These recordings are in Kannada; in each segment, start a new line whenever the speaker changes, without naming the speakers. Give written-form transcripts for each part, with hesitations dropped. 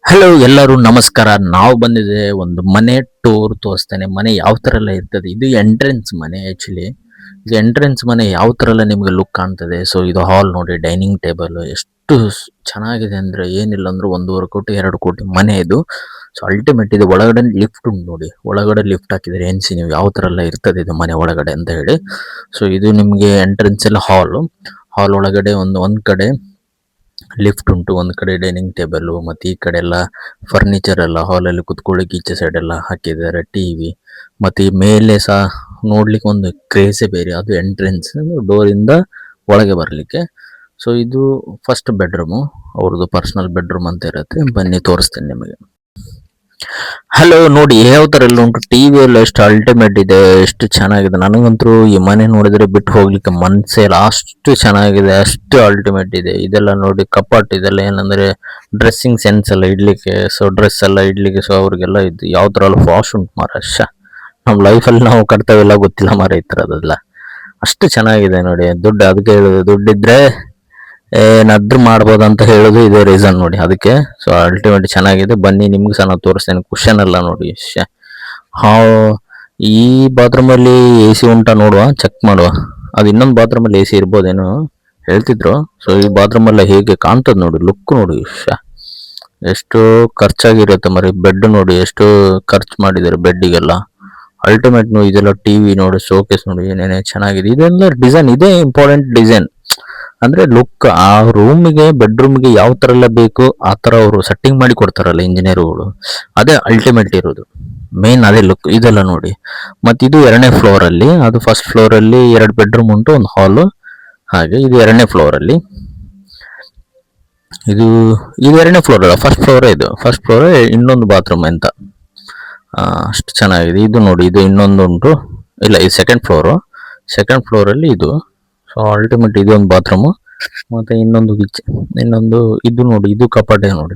ಹಲೋ ಎಲ್ಲರೂ ನಮಸ್ಕಾರ. ನಾವು ಬಂದಿದೆ ಒಂದು ಮನೆ ಟೂರ್ ತೋರಿಸ್ತೇನೆ. ಮನೆ ಯಾವ ತರ ಎಲ್ಲ ಇರ್ತದೆ. ಇದು ಎಂಟ್ರೆನ್ಸ್ ಮನೆ. ಆಕ್ಚುಲಿ ಇದು ಎಂಟ್ರೆನ್ಸ್ ಮನೆ ಯಾವ ತರ ಎಲ್ಲ ನಿಮ್ಗೆ ಲುಕ್ ಕಾಣ್ತದೆ. ಸೊ ಇದು ಹಾಲ್ ನೋಡಿ, ಡೈನಿಂಗ್ ಟೇಬಲ್ ಎಷ್ಟು ಚೆನ್ನಾಗಿದೆ ಅಂದ್ರೆ ಏನಿಲ್ಲ ಅಂದ್ರೆ 1.5 ಕೋಟಿ 2 ಕೋಟಿ ಮನೆ ಇದು. ಸೊ ಅಲ್ಟಿಮೇಟ್ ಇದೆ. ಒಳಗಡೆ ಲಿಫ್ಟ್ ಉಂಟು ನೋಡಿ, ಒಳಗಡೆ ಲಿಫ್ಟ್ ಹಾಕಿದ್ರೆ ಎನ್ಸಿ ನೀವು ಯಾವ ತರ ಎಲ್ಲ ಇರ್ತದೆ ಇದು ಮನೆ ಒಳಗಡೆ ಅಂತ ಹೇಳಿ. ಸೊ ಇದು ನಿಮ್ಗೆ ಎಂಟ್ರೆನ್ಸ್ ಎಲ್ಲ ಹಾಲ್ ಒಳಗಡೆ ಒಂದ್ ಕಡೆ ಲಿಫ್ಟ್ ಉಂಟು, ಒಂದ್ ಕಡೆ ಡೈನಿಂಗ್ ಟೇಬಲ್, ಮತ್ತೆ ಈ ಕಡೆ ಎಲ್ಲ ಫರ್ನಿಚರ್ ಎಲ್ಲ ಹಾಲಲ್ಲಿ ಕುತ್ಕೊಳ್ಳಿಕ್ಕೆ ಈಚೆ ಸೈಡ್ ಎಲ್ಲ ಹಾಕಿದ್ದಾರೆ. ಟಿವಿ ಮತ್ತೆ ಈ ಮೇಲೆ ಸಹ ನೋಡ್ಲಿಕ್ಕೆ ಒಂದು ಕ್ರೇಜೇ ಬೇರೆ. ಅದು ಎಂಟ್ರೆನ್ಸ್ ಡೋರ್ ಇಂದ ಒಳಗೆ ಬರ್ಲಿಕ್ಕೆ. ಸೊ ಇದು ಫಸ್ಟ್ ಬೆಡ್ರೂಮ್, ಅವ್ರದ್ದು ಪರ್ಸನಲ್ ಬೆಡ್ರೂಮ್ ಅಂತ ಇರುತ್ತೆ. ಬನ್ನಿ ತೋರಿಸ್ತೇನೆ ನಿಮಗೆ. ಹಲೋ ನೋಡಿ ಯಾವ ತರ ಎಲ್ಲ ಉಂಟು. ಟಿವಿ ಎಲ್ಲ ಎಷ್ಟು ಅಲ್ಟಿಮೇಟ್ ಇದೆ, ಎಷ್ಟು ಚೆನ್ನಾಗಿದೆ. ನನಗಂತೂ ಈ ಮನೆ ನೋಡಿದ್ರೆ ಬಿಟ್ಟು ಹೋಗ್ಲಿಕ್ಕೆ ಮನ್ಸೇ ಇಲ್ಲ, ಅಷ್ಟು ಚೆನ್ನಾಗಿದೆ, ಅಷ್ಟು ಅಲ್ಟಿಮೇಟ್ ಇದೆ. ಇದೆಲ್ಲ ನೋಡಿ ಕಪಾಟ್, ಇದೆಲ್ಲ ಏನಂದ್ರೆ ಡ್ರೆಸ್ಸಿಂಗ್ ಸೆನ್ಸ್ ಎಲ್ಲ ಇಡ್ಲಿಕ್ಕೆ, ಸೊ ಡ್ರೆಸ್ ಎಲ್ಲ ಇಡ್ಲಿಕ್ಕೆ. ಸೊ ಅವ್ರಿಗೆಲ್ಲ ಇದು ಯಾವ ತರ ಎಲ್ಲ ವಾಶ್ ಉಂಟು ಮಾರ. ನಮ್ಮ ಲೈಫಲ್ಲಿ ನಾವು ಕಟ್ತೇವೆಲ್ಲ ಗೊತ್ತಿಲ್ಲ ಮಾರ ಈ ತರದೆಲ್ಲ. ಅಷ್ಟು ಚೆನ್ನಾಗಿದೆ ನೋಡಿ. ದುಡ್ಡು ಅದಕ್ಕೆ ಹೇಳುದು, ದುಡ್ಡಿದ್ರೆ ಏನಾದ್ರೂ ಮಾಡ್ಬೋದು ಅಂತ ಹೇಳೋದು ಇದೇ ರೀಸನ್ ನೋಡಿ ಅದಕ್ಕೆ. ಸೊ ಅಲ್ಟಿಮೇಟ್ ಚೆನ್ನಾಗಿದೆ. ಬನ್ನಿ ನಿಮ್ಗೆ ಸಹ ನಾನು ತೋರಿಸ್ತೇನೆ. ಕುಶನ್ ಎಲ್ಲ ನೋಡಿ. ಹಾ, ಈ ಬಾತ್ರೂಮ್ ಅಲ್ಲಿ ಎ ಸಿ ಉಂಟಾ ನೋಡುವ, ಚೆಕ್ ಮಾಡುವ. ಅದು ಇನ್ನೊಂದು ಬಾತ್ರೂಮ್ ಅಲ್ಲಿ ಎ ಸಿ ಇರ್ಬೋದೇನೋ ಹೇಳ್ತಿದ್ರು. ಸೊ ಈ ಬಾತ್ರೂಮ್ ಎಲ್ಲ ಹೇಗೆ ಕಾಣ್ತದೆ ನೋಡಿ, ಲುಕ್ ನೋಡಿ. ಎಷ್ಟು ಖರ್ಚಾಗಿರುತ್ತೆ ಮರಿ. ಬೆಡ್ ನೋಡಿ ಎಷ್ಟು ಖರ್ಚು ಮಾಡಿದ್ದಾರೆ ಬೆಡ್ಡಿಗೆಲ್ಲ. ಅಲ್ಟಿಮೇಟ್ ಇದೆಲ್ಲ ಟಿವಿ ನೋಡಿ, ಶೋಕೇಸ್ ನೋಡಿ, ಏನೇನೇ ಚೆನ್ನಾಗಿದೆ. ಇದೆಲ್ಲ ಡಿಸೈನ್, ಇದೇ ಇಂಪಾರ್ಟೆಂಟ್ ಡಿಸೈನ್ ಅಂದ್ರೆ ಲುಕ್. ಆ ರೂಮಿಗೆ ಬೆಡ್ರೂಮ್ಗೆ ಯಾವ ತರ ಎಲ್ಲ ಬೇಕು ಆ ತರ ಅವರು ಸೆಟ್ಟಿಂಗ್ ಮಾಡಿ ಕೊಡ್ತಾರಲ್ಲ ಇಂಜಿನಿಯರ್ಗಳು, ಅದೇ ಅಲ್ಟಿಮೇಟ್ ಇರೋದು. ಮೇನ್ ಅದೇ ಲುಕ್. ಇದೆಲ್ಲ ನೋಡಿ. ಮತ್ತೆ ಇದು 2ನೇ ಫ್ಲೋರ್ ಅಲ್ಲಿ, ಅದು ಫಸ್ಟ್ ಫ್ಲೋರ್ ಅಲ್ಲಿ 2 ಬೆಡ್ರೂಮ್ ಉಂಟು, ಒಂದು ಹಾಲ್. ಹಾಗೆ ಇದು 2ನೇ ಫ್ಲೋರ್ ಅಲ್ಲಿ. ಇದು ಇದು 2ನೇ ಫ್ಲೋರ್ ಅಲ್ಲ, ಫಸ್ಟ್ ಫ್ಲೋರ್. ಇದು ಫಸ್ಟ್ ಫ್ಲೋರ್ ಇನ್ನೊಂದು ಬಾತ್ರೂಮ್ ಅಂತ. ಅಷ್ಟು ಚೆನ್ನಾಗಿದೆ. ಇದು ನೋಡಿ, ಇದು ಇನ್ನೊಂದು ಉಂಟು. ಇಲ್ಲ, ಇದು ಸೆಕೆಂಡ್ ಫ್ಲೋರ್ ಅಲ್ಲಿ ಇದು. ಸೊ ಅಲ್ಟಿಮೇಟ್ ಇದು ಒಂದು ಬಾತ್ರೂಮ್. ಮತ್ತೆ ಇನ್ನೊಂದು ಇನ್ನೊಂದು ಇದು ನೋಡಿ, ಇದು ಕಪಾಟೆ ನೋಡಿ.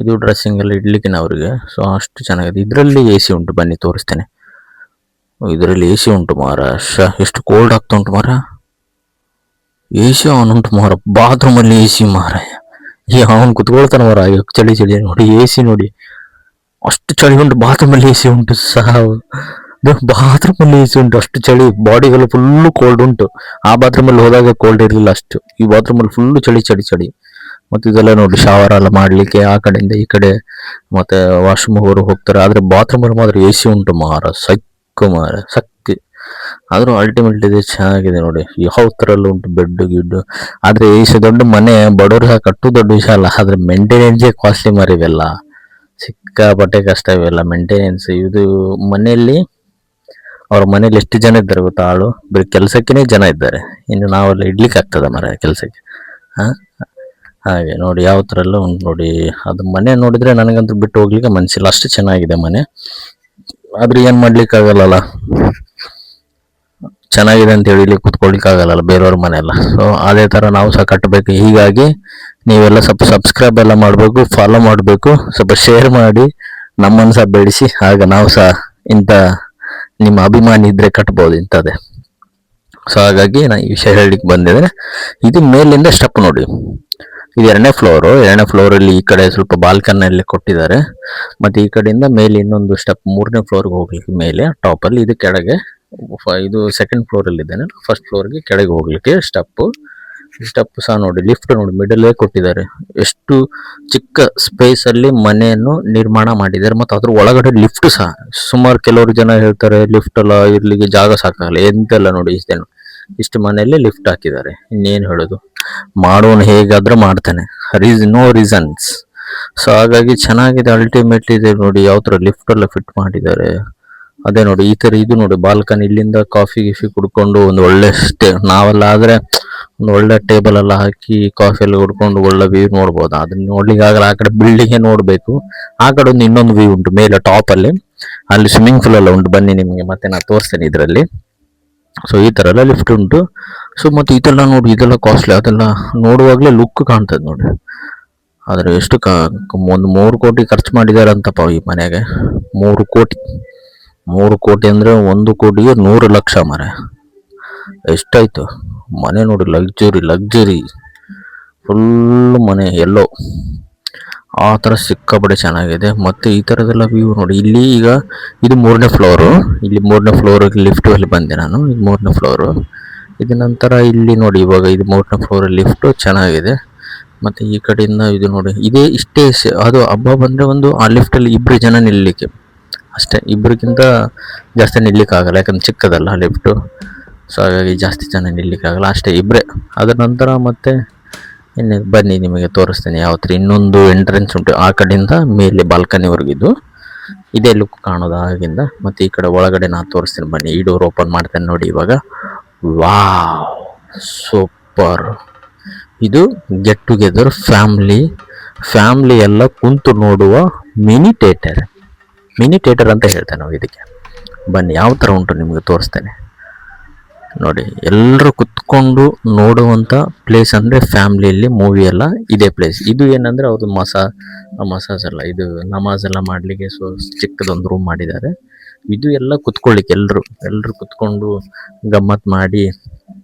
ಇದು ಡ್ರೆಸ್ಸಿಂಗ್ ಎಲ್ಲ ಇಡ್ಲಿಕ್ಕೆ ಅವರಿಗೆ. ಸೊ ಅಷ್ಟು ಚೆನ್ನಾಗಿದೆ. ಇದರಲ್ಲಿ ಎ ಸಿ ಉಂಟು, ಬನ್ನಿ ತೋರಿಸ್ತೇನೆ. ಇದರಲ್ಲಿ ಎ ಸಿ ಉಂಟು ಮಾರ. ಎಷ್ಟು ಕೋಲ್ಡ್ ಆಗ್ತಾ ಉಂಟು ಮಾರ. ಎ ಸಿ ಆನ್ ಉಂಟು ಮಾರ, ಬಾತ್ರೂಮ್ ಅಲ್ಲಿ ಎ ಸಿ ಮಾರ. ಅವನು ಕುತ್ಕೊಳ್ತಾನೆ ಮಾರ, ಚಳಿ ಚಳಿ ನೋಡಿ. ಎ ಸಿ ನೋಡಿ, ಅಷ್ಟು ಚಳಿ ಉಂಟು. ಬಾತ್ರೂಮ್ ಅಲ್ಲಿ ಎ ಸಿ ಉಂಟು ಸಹ. ಬಾತ್ರೂಮ್ ಅಲ್ಲಿ ಎ ಸಿ ಉಂಟು, ಅಷ್ಟು ಚಳಿ. ಬಾಡಿಗೆಲ್ಲ ಫುಲ್ಲು ಕೋಲ್ಡ್ ಉಂಟು. ಆ ಬಾತ್ರೂಮ್ ಅಲ್ಲಿ ಹೋದಾಗ ಕೋಲ್ಡ್ ಇರಲಿಲ್ಲ ಅಷ್ಟು. ಈ ಬಾತ್ರೂಮ್ ಅಲ್ಲಿ ಫುಲ್ಲು ಚಳಿ ಚಳಿ ಚಳಿ. ಮತ್ತೆ ಇದೆಲ್ಲ ನೋಡಿ, ಶವರ್ ಎಲ್ಲ ಮಾಡ್ಲಿಕ್ಕೆ ಆ ಕಡೆಯಿಂದ ಈ ಕಡೆ, ಮತ್ತೆ ವಾಶ್ರೂಮ್ ಅವರು ಹೋಗ್ತಾರೆ. ಆದ್ರೆ ಬಾತ್ರೂಮ್ ಅಲ್ಲಿ ಮಾತ್ರ ಎ ಸಿ ಉಂಟು ಮಾರ, ಸೈಕ್ ಮಾರ, ಶಕ್ತಿ. ಆದ್ರೂ ಅಲ್ಟಿಮೇಟ್ ಇದೆ, ಚೆನ್ನಾಗಿದೆ ನೋಡಿ. ಯಾವ ತರ ಎಲ್ಲ ಉಂಟು ಬೆಡ್ ಗಿಡ್. ಆದ್ರೆ ಈ ದೊಡ್ಡ ಮನೆ ಬಡವರು ಸಹ ಕಟ್ಟು ದೊಡ್ಡ ವಿಷಯ ಅಲ್ಲ, ಆದ್ರೆ ಮೇಂಟೆನೆನ್ಸೇ ಕಾಸ್ಟ್ಲಿ ಮಾರ. ಇವೆಲ್ಲ ಸಿಕ್ಕಾಪಟ್ಟೆ ಕಷ್ಟ ಇವೆಲ್ಲ ಮೇಂಟೆನೆನ್ಸ್. ಇದು ಮನೆಯಲ್ಲಿ, ಅವ್ರ ಮನೇಲಿ ಎಷ್ಟು ಜನ ಇದ್ದಾರೆ ಗೊತ್ತಾ, ಆಳು ಬರೀ ಕೆಲಸಕ್ಕೇನೆ ಜನ ಇದ್ದಾರೆ. ಇನ್ನು ನಾವೆಲ್ಲ ಇಡ್ಲಿಕ್ಕೆ ಆಗ್ತದ ಮರ ಕೆಲಸಕ್ಕೆ. ಹಾ, ಹಾಗೆ ನೋಡಿ ಯಾವ ತರ ಎಲ್ಲ ಉಂಟು ನೋಡಿ. ಅದು ಮನೆ ನೋಡಿದ್ರೆ ನನಗಂತೂ ಬಿಟ್ಟು ಹೋಗ್ಲಿಕ್ಕೆ ಮನ್ಸಿಲ್ಲ, ಅಷ್ಟು ಚೆನ್ನಾಗಿದೆ ಮನೆ. ಆದ್ರೆ ಏನ್ ಮಾಡ್ಲಿಕ್ಕೆ ಆಗಲ್ಲ, ಚೆನ್ನಾಗಿದೆ ಅಂತ ಹೇಳಿ ಇಲ್ಲಿ ಕುತ್ಕೊಳ್ಲಿಕ್ಕೆ ಆಗಲ್ಲ ಬೇರೆಯವ್ರ ಮನೆ ಎಲ್ಲ. ಸೊ ಅದೇ ತರ ನಾವು ಸಹ ಕಟ್ಟಬೇಕು. ಹೀಗಾಗಿ ನೀವೆಲ್ಲ ಸ್ವಲ್ಪ ಸಬ್ಸ್ಕ್ರೈಬ್ ಎಲ್ಲ ಮಾಡಬೇಕು, ಫಾಲೋ ಮಾಡಬೇಕು, ಸ್ವಲ್ಪ ಶೇರ್ ಮಾಡಿ, ನಮ್ಮನ್ನು ಸಹ ಬೆಳೆಸಿ. ಆಗ ನಾವು ಸಹ ಇಂಥ ನಿಮ್ಮ ಅಭಿಮಾನಿ ಇದ್ರೆ ಕಟ್ಬೋದು ಇಂಥದ್ದೇ. ಸೊ ಹಾಗಾಗಿ ನಾನು ಈ ವಿಷಯ ಹೇಳಲಿಕ್ಕೆ ಬಂದಿದ್ದೇನೆ. ಇದು ಮೇಲಿಂದ ಸ್ಟೆಪ್ ನೋಡಿ. ಇದು 2ನೇ ಫ್ಲೋರ್ ಅಲ್ಲಿ ಈ ಕಡೆ ಸ್ವಲ್ಪ ಬಾಲ್ಕನಿ ಅಲ್ಲಿ ಕೊಟ್ಟಿದ್ದಾರೆ. ಮತ್ತೆ ಈ ಕಡೆಯಿಂದ ಮೇಲೆ ಇನ್ನೊಂದು ಸ್ಟೆಪ್ 3ನೇ ಫ್ಲೋರ್ಗೆ ಹೋಗ್ಲಿಕ್ಕೆ ಮೇಲೆ ಟಾಪ್ ಅಲ್ಲಿ. ಇದು ಕೆಳಗೆ, ಇದು ಸೆಕೆಂಡ್ ಫ್ಲೋರ್ ಅಲ್ಲಿ ಇದ್ದೇನೆ. ಫಸ್ಟ್ ಫ್ಲೋರ್ಗೆ ಕೆಳಗೆ ಹೋಗ್ಲಿಕ್ಕೆ ಸ್ಟೆಪ್ ಸಹ ನೋಡಿ. ಲಿಫ್ಟ್ ನೋಡಿ, ಮಿಡಲ್ ಕೊಟ್ಟಿದ್ದಾರೆ. ಎಷ್ಟು ಚಿಕ್ಕ ಸ್ಪೇಸ್ ಅಲ್ಲಿ ಮನೆಯನ್ನು ನಿರ್ಮಾಣ ಮಾಡಿದ್ದಾರೆ. ಮತ್ತು ಅದ್ರ ಒಳಗಡೆ ಲಿಫ್ಟ್ ಸಹ. ಸುಮಾರು ಕೆಲವರು ಜನ ಹೇಳ್ತಾರೆ ಲಿಫ್ಟ್ ಎಲ್ಲ ಇರ್ಲಿಕ್ಕೆ ಜಾಗ ಸಾಕಾಗಲ್ಲ ಎಂತೆಲ್ಲ ನೋಡಿ. ಇಷ್ಟು ಮನೆಯಲ್ಲಿ ಲಿಫ್ಟ್ ಹಾಕಿದ್ದಾರೆ. ಇನ್ನೇನು ಹೇಳೋದು, ಮಾಡೋನು ಹೇಗಾದ್ರೂ ಮಾಡ್ತಾನೆ, ನೋ ರೀಸನ್ಸ್. ಸೊ ಹಾಗಾಗಿ ಚೆನ್ನಾಗಿದೆ, ಅಲ್ಟಿಮೇಟ್ ಇದೆ ನೋಡಿ. ಯಾವ ತರ ಲಿಫ್ಟ್ ಎಲ್ಲ ಫಿಟ್ ಮಾಡಿದ್ದಾರೆ. ಅದೇ ನೋಡಿ ಈ ತರ. ಇದು ನೋಡಿ ಬಾಲ್ಕನಿ, ಇಲ್ಲಿಂದ ಕಾಫಿ ಗಿಫಿ ಕುಡ್ಕೊಂಡು ಒಂದು ಒಳ್ಳೆ ನಾವೆಲ್ಲ ಆದ್ರೆ ಒಂದು ಒಳ್ಳೆ ಟೇಬಲ್ ಎಲ್ಲ ಹಾಕಿ ಕಾಫಿ ಎಲ್ಲ ಕುಡ್ಕೊಂಡು ಒಳ್ಳೆ ವ್ಯೂ ನೋಡ್ಬೋದು. ಅದನ್ನ ನೋಡ್ಲಿಕ್ಕೆ ಆಗಲ್ಲ, ಆ ಕಡೆ ಬಿಲ್ಡಿಂಗ್ ನೋಡ್ಬೇಕು. ಆ ಕಡೆ ಒಂದು ಇನ್ನೊಂದು ವ್ಯೂ ಉಂಟು ಮೇಲೆ ಟಾಪ್ ಅಲ್ಲಿ. ಅಲ್ಲಿ ಸ್ವಿಮ್ಮಿಂಗ್ ಪೂಲ್ ಎಲ್ಲ ಉಂಟು. ಬನ್ನಿ ನಿಮಗೆ ಮತ್ತೆ ನಾನು ತೋರಿಸ್ತೇನೆ ಇದರಲ್ಲಿ. ಸೊ ಈ ತರ ಎಲ್ಲ ಲಿಫ್ಟ್ ಉಂಟು. ಸೊ ಮತ್ತೆ ಇದೆಲ್ಲ ನೋಡಿ, ಇದೆಲ್ಲ ಕಾಸ್ಟ್ಲಿ. ಅದೆಲ್ಲ ನೋಡುವಾಗ್ಲೇ ಲುಕ್ ಕಾಣ್ತದೆ ನೋಡಿ. ಆದ್ರೆ ಎಷ್ಟು ಒಂದು 3 ಕೋಟಿ ಖರ್ಚು ಮಾಡಿದ್ದಾರೆ ಅಂತಪ್ಪ ಈ ಮನೆಗೆ. 3 ಕೋಟಿ. 3 ಕೋಟಿ ಅಂದ್ರೆ 1 ಕೋಟಿಗೆ 100 ಲಕ್ಷ ಮರ. ಎಷ್ಟಾಯ್ತು ಮನೆ ನೋಡಿ. ಲಕ್ಸುರಿ ಫುಲ್ ಮನೆ ಎಲ್ಲೋ. ಆ ಥರ ಸಿಕ್ಕಾಪಟ್ಟೆ ಚೆನ್ನಾಗಿದೆ. ಮತ್ತು ಈ ಥರದ್ದೆಲ್ಲ ವ್ಯೂ ನೋಡಿ. ಇಲ್ಲಿ ಈಗ ಇದು 3ನೇ ಫ್ಲೋರು. ಇಲ್ಲಿ 3ನೇ ಫ್ಲೋರಿಗೆ ಲಿಫ್ಟು ಅಲ್ಲಿ ಬಂದೆ ನಾನು. ಇದು 3ನೇ ಫ್ಲೋರು. ಇದು ನಂತರ ಇಲ್ಲಿ ನೋಡಿ, ಇವಾಗ ಇದು 3ನೇ ಫ್ಲೋರ್ ಲಿಫ್ಟು ಚೆನ್ನಾಗಿದೆ. ಮತ್ತು ಈ ಕಡೆಯಿಂದ ಇದು ನೋಡಿ, ಇದೇ ಇಷ್ಟೇ ಅದು ಹಬ್ಬ ಬಂದರೆ ಒಂದು ಆ ಲಿಫ್ಟಲ್ಲಿ 2 ಜನ ನಿಲ್ಲಲಿಕ್ಕೆ ಅಷ್ಟೇ. ಇಬ್ಬರಿಗಿಂತ ಜಾಸ್ತಿ ನಿಲ್ಲಕ್ಕಾಗಲ್ಲ, ಯಾಕಂದ್ರೆ ಚಿಕ್ಕದಲ್ಲ ಲಿಫ್ಟು. ಸೊ ಹಾಗಾಗಿ ಜಾಸ್ತಿ ಜನ ನಿಲ್ಲಕ್ಕಾಗಲ್ಲ, ಅಷ್ಟೇ ಇಬ್ಬರೇ. ಅದರ ನಂತರ ಮತ್ತೆ ಇನ್ನು ಬನ್ನಿ ನಿಮಗೆ ತೋರಿಸ್ತೇನೆ ಯಾವ ಥರ ಇನ್ನೊಂದು ಎಂಟ್ರೆನ್ಸ್ ಉಂಟು. ಆ ಕಡೆಯಿಂದ ಮೇಲೆ ಬಾಲ್ಕನಿವರೆಗಿದ್ದು ಇದೇ ಲುಕ್ ಕಾಣೋದು ಆಗಿಂದ. ಮತ್ತು ಈ ಕಡೆ ಒಳಗಡೆ ನಾನು ತೋರಿಸ್ತೀನಿ ಬನ್ನಿ. ಈ ಡೋರ್ ಓಪನ್ ಮಾಡ್ತೇನೆ ನೋಡಿ ಇವಾಗ. Wow, super. ಇದು ಗೆಟ್ ಟುಗೆದರ್ ಫ್ಯಾಮ್ಲಿ ಎಲ್ಲ ಕುಂತು ನೋಡುವ ಮಿನಿ ಥಿಯೇಟರ್ ಅಂತ ಹೇಳ್ತೇವೆ ನಾವು ಇದಕ್ಕೆ. ಬನ್ನಿ ಯಾವ ಥರ ಉಂಟು ನಿಮಗೆ ತೋರಿಸ್ತೇನೆ ನೋಡಿ. ಎಲ್ಲರೂ ಕುತ್ಕೊಂಡು ನೋಡುವಂಥ ಪ್ಲೇಸ್ ಅಂದರೆ ಫ್ಯಾಮ್ಲಿಯಲ್ಲಿ ಮೂವಿ ಎಲ್ಲ ಇದೇ ಪ್ಲೇಸ್. ಇದು ಏನಂದರೆ ಅವ್ರದ್ದು ಮಸಾಜ್ ಅಲ್ಲ, ಇದು ನಮಾಜ್ ಎಲ್ಲ ಮಾಡಲಿಕ್ಕೆ. ಸೊ ಚಿಕ್ಕದೊಂದು ರೂಮ್ ಮಾಡಿದ್ದಾರೆ. ಇದು ಎಲ್ಲ ಕುತ್ಕೊಳ್ಳಿಕ್ಕೆ ಎಲ್ಲರೂ ಕುತ್ಕೊಂಡು ಗಮ್ಮತ್ ಮಾಡಿ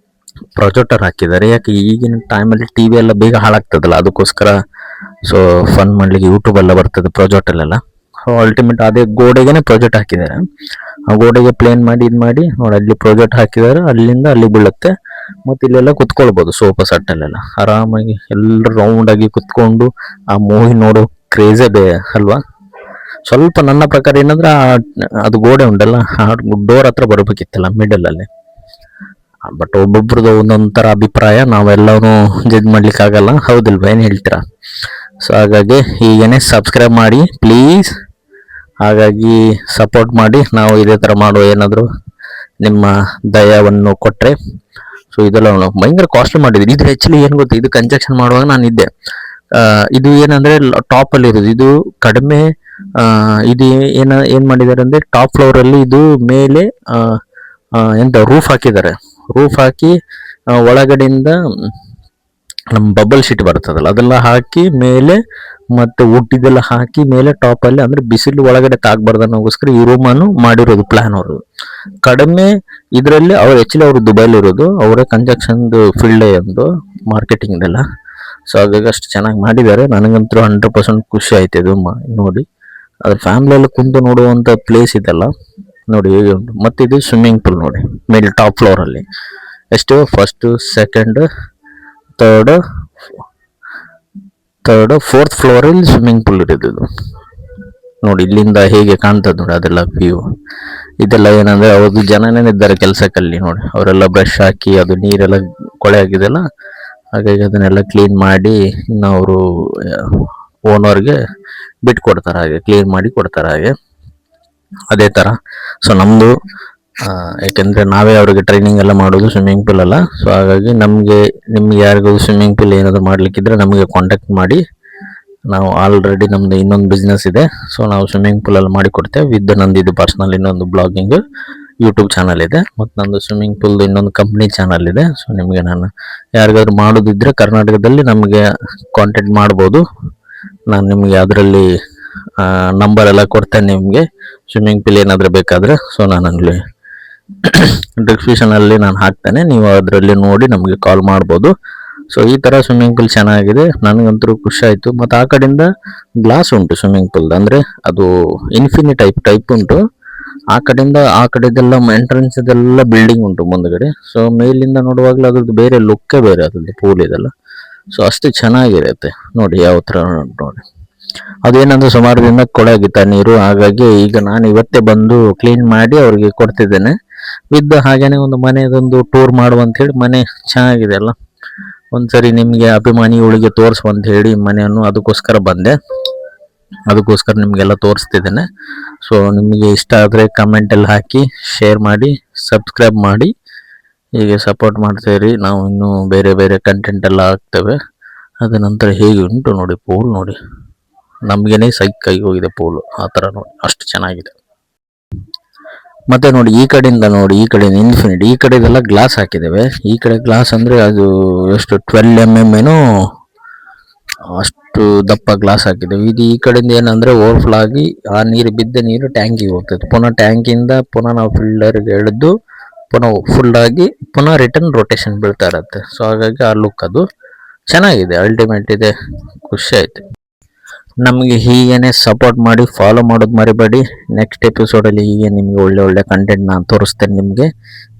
ಪ್ರೊಜೆಕ್ಟರ್ ಹಾಕಿದ್ದಾರೆ. ಯಾಕೆ ಈಗಿನ ಟೈಮಲ್ಲಿ ಟಿ ವಿ ಎಲ್ಲ ಬೇಗ ಹಾಳಾಗ್ತದಲ್ಲ, ಅದಕ್ಕೋಸ್ಕರ. ಸೊ ಫನ್ ಮಾಡಲಿಕ್ಕೆ ಯೂಟ್ಯೂಬ್ ಎಲ್ಲ ಬರ್ತದೆ ಪ್ರೊಜೆಕ್ಟಲ್ಲೆಲ್ಲ. ಸೊ ಅಲ್ಟಿಮೇಟ್ ಅದೇ ಗೋಡೆಗೆ ಪ್ರಾಜೆಕ್ಟ್ ಹಾಕಿದ್ದಾರೆ. ಆ ಗೋಡೆಗೆ ಪ್ಲೇನ್ ಮಾಡಿ ಇದು ಮಾಡಿ ನೋಡಿ, ಅಲ್ಲಿ ಪ್ರಾಜೆಕ್ಟ್ ಹಾಕಿದ್ದಾರೆ, ಅಲ್ಲಿಂದ ಅಲ್ಲಿ ಬೀಳುತ್ತೆ. ಮತ್ತು ಇಲ್ಲೆಲ್ಲ ಕುತ್ಕೊಳ್ಬೋದು ಸೋಫಾ ಸೆಟ್ಟಲ್ಲೆಲ್ಲ ಆರಾಮಾಗಿ ಎಲ್ಲರೂ ರೌಂಡಾಗಿ ಕುತ್ಕೊಂಡು ಆ ಮೂವಿ ನೋಡೋ ಕ್ರೇಜೇ ಅಲ್ವಾ. ಸ್ವಲ್ಪ ನನ್ನ ಪ್ರಕಾರ ಏನಂದ್ರೆ ಅದು ಗೋಡೆ ಉಂಟಲ್ಲ, ಆ ಡೋರ್ ಹತ್ರ ಬರಬೇಕಿತ್ತಲ್ಲ ಮಿಡಲಲ್ಲಿ. ಬಟ್ ಒಬ್ಬೊಬ್ರದ್ದು ಒಂದೊಂಥರ ಅಭಿಪ್ರಾಯ, ನಾವೆಲ್ಲರೂ ಜಡ್ಜ್ ಮಾಡ್ಲಿಕ್ಕಾಗಲ್ಲ, ಹೌದಿಲ್ವಾ, ಏನು ಹೇಳ್ತೀರಾ? ಸೊ ಹಾಗಾಗಿ ಹೀಗೇನೆ ಸಬ್ಸ್ಕ್ರೈಬ್ ಮಾಡಿ ಪ್ಲೀಸ್. ಹಾಗಾಗಿ ಸಪೋರ್ಟ್ ಮಾಡಿ, ನಾವು ಇದೇ ಥರ ಮಾಡುವ ಏನಾದರೂ ನಿಮ್ಮ ದಯವನ್ನು ಕೊಟ್ಟರೆ. ಸೊ ಇದೆಲ್ಲ ಭಯಂಕರ ಕಾಸ್ಟ್ಲಿ ಮಾಡಿದ್ವಿ. ಇದು ಆ್ಯಕ್ಚುಲಿ ಏನು ಗೊತ್ತಾ, ಇದು ಕನ್ಸ್ಟ್ರಕ್ಷನ್ ಮಾಡುವಾಗ ನಾನು ಇದ್ದೆ. ಇದು ಏನಂದರೆ ಟಾಪಲ್ಲಿ ಇರೋದು, ಇದು ಕಡಿಮೆ. ಇದು ಏನು ಮಾಡಿದ್ದಾರೆ ಅಂದರೆ ಟಾಪ್ ಫ್ಲೋರಲ್ಲಿ ಇದು ಮೇಲೆ ಎಂತ ರೂಫ್ ಹಾಕಿದ್ದಾರೆ. ರೂಫ್ ಹಾಕಿ ಒಳಗಡೆಯಿಂದ ನಮ್ಮ ಬಬಲ್ ಶೀಟ್ ಬರ್ತದಲ್ಲ ಅದೆಲ್ಲ ಹಾಕಿ ಮೇಲೆ, ಮತ್ತು ವುಡ್ಡಿದೆಲ್ಲ ಹಾಕಿ ಮೇಲೆ ಟಾಪಲ್ಲಿ, ಅಂದರೆ ಬಿಸಿಲು ಒಳಗಡೆ ತಾಗಬಾರ್ದು ಅನ್ನೋಗೋಸ್ಕರ ಈ ರೂಮನ್ನು ಮಾಡಿರೋದು ಪ್ಲಾನ್ ಅವರು. ಕಡಿಮೆ ಇದರಲ್ಲಿ ಅವ್ರು ಆ್ಯಕ್ಚುಲಿ ಅವರು ದುಬೈಲಿ ಇರೋದು, ಅವರೇ ಕನ್ಸ್ಟ್ರಕ್ಷನ್ದು ಫೀಲ್ಡೇ ಒಂದು ಮಾರ್ಕೆಟಿಂಗ್ದೆಲ್ಲ. ಸೊ ಹಾಗಾಗಿ ಅಷ್ಟು ಚೆನ್ನಾಗಿ ಮಾಡಿದ್ದಾರೆ. ನನಗಂತೂ 100% ಖುಷಿ ಆಯ್ತು ಇದು ನೋಡಿ. ಅದು ಫ್ಯಾಮ್ಲಿಯಲ್ಲಿ ಕುಂತು ನೋಡುವಂಥ ಪ್ಲೇಸ್ ಇದೆಲ್ಲ ನೋಡಿ ಹೇಗೆ ಉಂಟು. ಮತ್ತು ಇದು ಸ್ವಿಮ್ಮಿಂಗ್ ಪೂಲ್ ನೋಡಿ, ಮೇಲೆ ಟಾಪ್ ಫ್ಲೋರಲ್ಲಿ ಎಷ್ಟು, ಫಸ್ಟು, ಸೆಕೆಂಡ್, ಥರ್ಡ್ 4th ಫ್ಲೋರಲ್ಲಿ ಸ್ವಿಮ್ಮಿಂಗ್ ಪೂಲ್ ಇರೋದು ನೋಡಿ. ಇಲ್ಲಿಂದ ಹೇಗೆ ಕಾಣ್ತದೆ ನೋಡಿ, ಅದೆಲ್ಲ ವ್ಯೂ. ಇದೆಲ್ಲ ಏನಂದರೆ ಅವ್ರದ್ದು ಜನನೇ ಇದ್ದಾರೆ ಕೆಲಸಕ್ಕಲ್ಲಿ ನೋಡಿ. ಅವರೆಲ್ಲ ಬ್ರಷ್ ಹಾಕಿ ಅದು ನೀರೆಲ್ಲ ಕೊಳೆ ಆಗಿದೆಲ್ಲ, ಹಾಗಾಗಿ ಅದನ್ನೆಲ್ಲ ಕ್ಲೀನ್ ಮಾಡಿ ಇನ್ನು ಅವರು ಓನರ್ಗೆ ಬಿಟ್ಕೊಡ್ತಾರೆ, ಹಾಗೆ ಕ್ಲೀನ್ ಮಾಡಿ ಕೊಡ್ತಾರೆ ಹಾಗೆ. ಅದೇ ಥರ ಸೊ ನಮ್ಮದು, ಯಾಕೆಂದರೆ ನಾವೇ ಅವರಿಗೆ ಟ್ರೈನಿಂಗ್ ಎಲ್ಲ ಮಾಡೋದು ಸ್ವಿಮ್ಮಿಂಗ್ ಪೂಲ್ ಎಲ್ಲ. ಸೊ ಹಾಗಾಗಿ ನಿಮಗೆ ಯಾರಿಗಾದ್ರು ಸ್ವಿಮ್ಮಿಂಗ್ ಪೂಲ್ ಏನಾದರೂ ಮಾಡಲಿಕ್ಕಿದ್ರೆ ನಮಗೆ ಕಾಂಟ್ಯಾಕ್ಟ್ ಮಾಡಿ. ನಾವು ಆಲ್ರೆಡಿ ನಮ್ಮದು ಇನ್ನೊಂದು ಬಿಸ್ನೆಸ್ ಇದೆ. ಸೊ ನಾವು ಸ್ವಿಮ್ಮಿಂಗ್ ಪೂಲಲ್ಲಿ ಮಾಡಿಕೊಡ್ತೇವೆ. ವಿತ್ ನಂದು ಇದು ಪರ್ಸ್ನಲ್ ಇನ್ನೊಂದು ಬ್ಲಾಗಿಂಗ್ ಯೂಟ್ಯೂಬ್ ಚಾನಲ್ ಇದೆ, ಮತ್ತು ನಂದು ಸ್ವಿಮ್ಮಿಂಗ್ ಪೂಲ್ದು ಇನ್ನೊಂದು ಕಂಪ್ನಿ ಚಾನಲ್ ಇದೆ. ಸೊ ನಿಮಗೆ ನಾನು ಯಾರಿಗಾದ್ರೂ ಮಾಡೋದಿದ್ದರೆ ಕರ್ನಾಟಕದಲ್ಲಿ ನಮಗೆ ಕಾಂಟ್ಯಾಕ್ಟ್ ಮಾಡ್ಬೋದು. ನಾನು ನಿಮಗೆ ಅದರಲ್ಲಿ ನಂಬರ್ ಎಲ್ಲ ಕೊಡ್ತೇನೆ ನಿಮಗೆ, ಸ್ವಿಮ್ಮಿಂಗ್ ಪೂಲ್ ಏನಾದರೂ ಬೇಕಾದರೆ. ಸೊ ನಾನು ಅಲ್ಲಿ ಡಿಸ್ಕ್ರಿಪ್ಷನಲ್ಲಿ ನಾನು ಹಾಕ್ತೇನೆ, ನೀವು ಅದರಲ್ಲಿ ನೋಡಿ ನಮಗೆ ಕಾಲ್ ಮಾಡ್ಬೋದು. ಸೊ ಈ ಥರ ಸ್ವಿಮ್ಮಿಂಗ್ ಪೂಲ್ ಚೆನ್ನಾಗಿದೆ, ನನಗಂತೂ ಖುಷಿ ಆಯಿತು. ಮತ್ತು ಆ ಕಡೆಯಿಂದ ಗ್ಲಾಸ್ ಉಂಟು ಸ್ವಿಮ್ಮಿಂಗ್ ಪೂಲ್, ಅಂದರೆ ಅದು ಇನ್ಫಿನಿ ಟೈಪ್ ಉಂಟು. ಆ ಕಡೆಯಿಂದ ಆ ಕಡೆದೆಲ್ಲ ಎಂಟ್ರೆನ್ಸ್ ಇದೆಲ್ಲ ಬಿಲ್ಡಿಂಗ್ ಉಂಟು ಮುಂದ್ಗಡೆ. ಸೊ ಮೇಲಿಂದ ನೋಡುವಾಗಲೂ ಅದ್ರದ್ದು ಬೇರೆ ಲುಕ್ಕೇ ಬೇರೆ, ಅದ್ರದ್ದು ಪೂಲ್ ಇದೆಲ್ಲ. ಸೊ ಅಷ್ಟು ಚೆನ್ನಾಗಿರುತ್ತೆ ನೋಡಿ ಯಾವ ಥರ ನೋಡಿ. ಅದೇನಂದ್ರೆ ಸುಮಾರು ದಿನ ಕೊಳೆಯಾಗಿತ್ತ ನೀರು, ಹಾಗಾಗಿ ಈಗ ನಾನು ಇವತ್ತೇ ಬಂದು ಕ್ಲೀನ್ ಮಾಡಿ ಅವ್ರಿಗೆ ಕೊಡ್ತಿದ್ದೇನೆ. ಹಾಗೇನೆ ಒಂದು ಮನೆಯದೊಂದು ಟೂರ್ ಮಾಡುವಂತ ಹೇಳಿ, ಮನೆ ಚೆನ್ನಾಗಿದೆ ಅಲ್ಲ, ಒಂದ್ಸರಿ ನಿಮಗೆ ಅಭಿಮಾನಿಗಳಿಗೆ ತೋರಿಸುವಂತ ಹೇಳಿ ಮನೆಯನ್ನು ಅದಕ್ಕೋಸ್ಕರ ಬಂದೆ. ಅದಕ್ಕೋಸ್ಕರ ನಿಮಗೆಲ್ಲ ತೋರಿಸ್ತಿದ್ದೇನೆ. ಸೊ ನಿಮಗೆ ಇಷ್ಟ ಆದರೆ ಕಮೆಂಟಲ್ಲಿ ಹಾಕಿ, ಶೇರ್ ಮಾಡಿ, ಸಬ್ಸ್ಕ್ರೈಬ್ ಮಾಡಿ, ಹೀಗೆ ಸಪೋರ್ಟ್ ಮಾಡ್ತೀರಿ. ನಾವು ಇನ್ನೂ ಬೇರೆ ಬೇರೆ ಕಂಟೆಂಟ್ ಎಲ್ಲ ಹಾಕ್ತೇವೆ. ಅದ ನಂತರ ಹೇಗೆ ಉಂಟು ನೋಡಿ ಪೂಲ್ ನೋಡಿ, ನಮಗೇನೆ ಸೈಕಾಗಿ ಹೋಗಿದೆ ಪೂಲು, ಆ ಥರ ನೋಡಿ ಅಷ್ಟು ಚೆನ್ನಾಗಿದೆ. ಮತ್ತೆ ನೋಡಿ ಈ ಕಡೆಯಿಂದ ನೋಡಿ, ಈ ಕಡೆ ಇನ್ಫಿನಿಟಿ, ಈ ಕಡೆದೆಲ್ಲ ಗ್ಲಾಸ್ ಹಾಕಿದ್ದೇವೆ. ಈ ಕಡೆ ಗ್ಲಾಸ್ ಅಂದರೆ ಅದು ಎಷ್ಟು 12 mm ಏನೋ ಅಷ್ಟು ದಪ್ಪ ಗ್ಲಾಸ್ ಹಾಕಿದ್ದೇವೆ. ಇದು ಈ ಕಡೆಯಿಂದ ಏನಂದರೆ ಓವರ್ಫ್ಲೋ ಆಗಿ ಆ ನೀರು ಬಿದ್ದ ನೀರು ಟ್ಯಾಂಕಿಗೆ ಹೋಗ್ತದೆ. ಪುನಃ ಟ್ಯಾಂಕಿಂದ ಪುನಃ ನಾವು ಫಿಲ್ಟರ್ಗೆ ಎಳೆದು ಪುನಃ ಫುಲ್ಲಾಗಿ ಪುನಃ ರಿಟರ್ನ್ ರೊಟೇಷನ್ ಬೀಳ್ತಾ ಇರುತ್ತೆ. ಸೊ ಹಾಗಾಗಿ ಆ ಲುಕ್ ಅದು ಚೆನ್ನಾಗಿದೆ, ಅಲ್ಟಿಮೇಟ್ ಇದೆ, ಖುಷಿ ಆಯ್ತು. ನಮಗೆ ಹೀಗೇನೆ ಸಪೋರ್ಟ್ ಮಾಡಿ ಫಾಲೋ ಮಾಡೋದು ಮರಿಬೇಡಿ. ನೆಕ್ಸ್ಟ್ ಎಪಿಸೋಡಲ್ಲಿ ಹೀಗೆ ನಿಮಗೆ ಒಳ್ಳೆ ಒಳ್ಳೆ ಕಂಟೆಂಟ್ ನಾನು ತೋರಿಸ್ತೇನೆ ನಿಮಗೆ.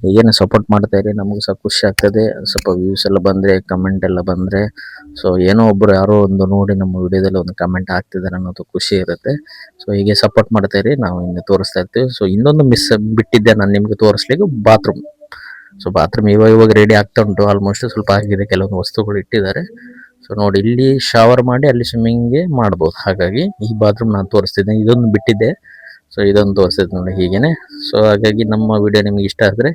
ಹೀಗೇನೆ ಸಪೋರ್ಟ್ ಮಾಡ್ತಾ ಇರಿ, ನಮಗೂ ಸಹ ಖುಷಿ ಆಗ್ತದೆ. ಸ್ವಲ್ಪ ವ್ಯೂಸ್ ಎಲ್ಲ ಬಂದರೆ, ಕಮೆಂಟ್ ಎಲ್ಲ ಬಂದರೆ, ಸೊ ಏನೋ ಒಬ್ಬರು ಯಾರೋ ಒಂದು ನೋಡಿ ನಮ್ಮ ವಿಡಿಯೋದಲ್ಲಿ ಒಂದು ಕಮೆಂಟ್ ಹಾಕ್ತಿದ್ದಾರೆ ಅನ್ನೋದು ಖುಷಿ ಇರುತ್ತೆ. ಸೊ ಹೀಗೆ ಸಪೋರ್ಟ್ ಮಾಡ್ತಾ ಇರಿ, ನಾವು ಇನ್ನು ತೋರಿಸ್ತಾ ಇರ್ತೀವಿ. ಸೊ ಇನ್ನೊಂದು ಬಿಟ್ಟಿದ್ದೆ ನಾನು ನಿಮಗೆ ತೋರಿಸ್ಲಿಕ್ಕೆ, ಬಾತ್ರೂಮ್. ಸೊ ಬಾತ್ರೂಮ್ ಇವಾಗ ರೆಡಿ ಆಗ್ತಾ ಉಂಟು, ಆಲ್ಮೋಸ್ಟ್ ಸ್ವಲ್ಪ ಆಗಿದೆ, ಕೆಲವೊಂದು ವಸ್ತುಗಳು ಇಟ್ಟಿದ್ದಾರೆ. ಸೊ ನೋಡಿ, ಇಲ್ಲಿ ಶವರ್ ಮಾಡಿ ಅಲ್ಲಿ ಸ್ವಿಮ್ಮಿಂಗ್ಗೆ ಮಾಡ್ಬೋದು. ಹಾಗಾಗಿ ಈ ಬಾತ್ರೂಮ್ ನಾನು ತೋರಿಸ್ತಿದ್ದೆ, ಇದೊಂದು ಬಿಟ್ಟಿದ್ದೆ. ಸೊ ಇದೊಂದು ತೋರಿಸ್ತಿದ್ದೆ ನೋಡಿ ಹೀಗೇನೆ. ಸೊ ಹಾಗಾಗಿ ನಮ್ಮ ವಿಡಿಯೋ ನಿಮಗೆ ಇಷ್ಟ ಆದರೆ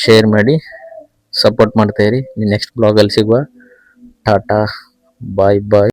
ಶೇರ್ ಮಾಡಿ, ಸಪೋರ್ಟ್ ಮಾಡ್ತಾ ಇರಿ. ನೆಕ್ಸ್ಟ್ ಬ್ಲಾಗಲ್ಲಿ ಸಿಗುವ. ಟಾಟಾ, ಬಾಯ್ ಬಾಯ್.